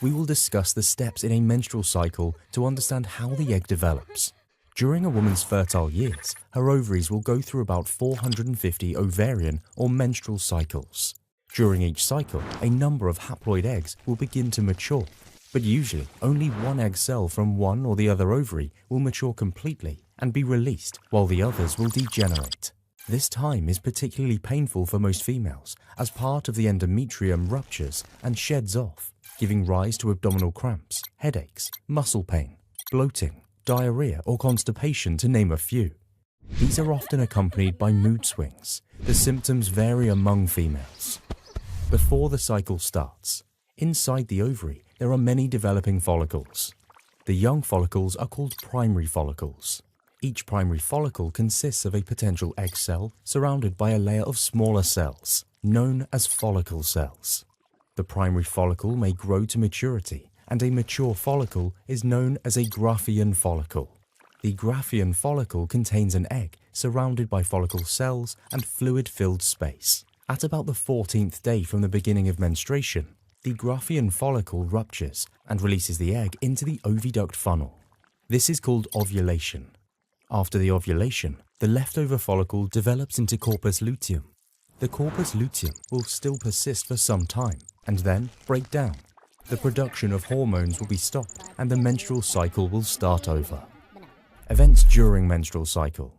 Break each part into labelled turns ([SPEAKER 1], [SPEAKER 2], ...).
[SPEAKER 1] we will discuss the steps in a menstrual cycle to understand how the egg develops. During a woman's fertile years, her ovaries will go through about 450 ovarian or menstrual cycles. During each cycle, a number of haploid eggs will begin to mature, but usually only one egg cell from one or the other ovary will mature completely and be released while the others will degenerate. This time is particularly painful for most females as part of the endometrium ruptures and sheds off, giving rise to abdominal cramps, headaches, muscle pain, bloating, diarrhea or constipation to name a few. These are often accompanied by mood swings. The symptoms vary among females. Before the cycle starts, inside the ovary there are many developing follicles. The young follicles are called primary follicles. Each primary follicle consists of a potential egg cell surrounded by a layer of smaller cells, known as follicle cells. The primary follicle may grow to maturity, and a mature follicle is known as a Graafian follicle. The Graafian follicle contains an egg surrounded by follicle cells and fluid-filled space. At about the 14th day from the beginning of menstruation, the Graafian follicle ruptures and releases the egg into the oviduct funnel. This is called ovulation. After the ovulation, the leftover follicle develops into corpus luteum. The corpus luteum will still persist for some time and then break down. The production of hormones will be stopped and the menstrual cycle will start over. Events during menstrual cycle.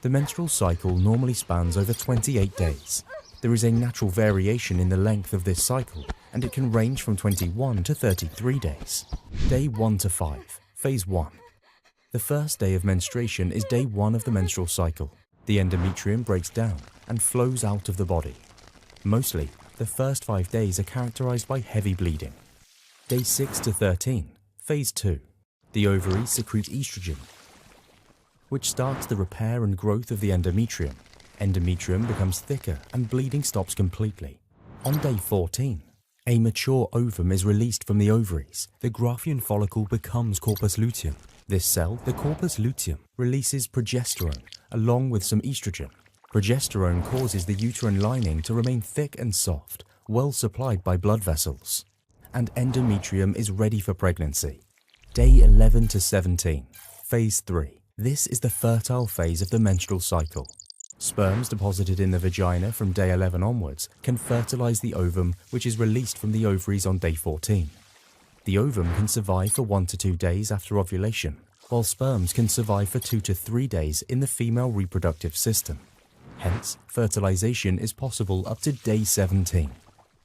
[SPEAKER 1] The menstrual cycle normally spans over 28 days. There is a natural variation in the length of this cycle, and it can range from 21 to 33 days. Day 1 to 5, Phase 1. The first day of menstruation is day 1 of the menstrual cycle. The endometrium breaks down and flows out of the body. Mostly, the first 5 days are characterized by heavy bleeding. Day 6 to 13, Phase 2. The ovaries secrete estrogen, which starts the repair and growth of the endometrium. Endometrium becomes thicker and bleeding stops completely. On day 14, a mature ovum is released from the ovaries. The Graafian follicle becomes corpus luteum. This cell, the corpus luteum, releases progesterone along with some estrogen. Progesterone causes the uterine lining to remain thick and soft, well supplied by blood vessels. And endometrium is ready for pregnancy. Day 11 to 17, Phase 3. This is the fertile phase of the menstrual cycle. Sperms deposited in the vagina from day 11 onwards can fertilize the ovum, which is released from the ovaries on day 14. The ovum can survive for 1 to 2 days after ovulation, while sperms can survive for 2 to 3 days in the female reproductive system. Hence, fertilization is possible up to day 17.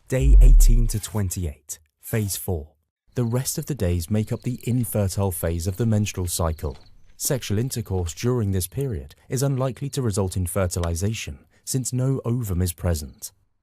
[SPEAKER 1] Day 18 to 28, Phase 4. The rest of the days make up the infertile phase of the menstrual cycle. Sexual intercourse during this period is unlikely to result in fertilization since no ovum is present.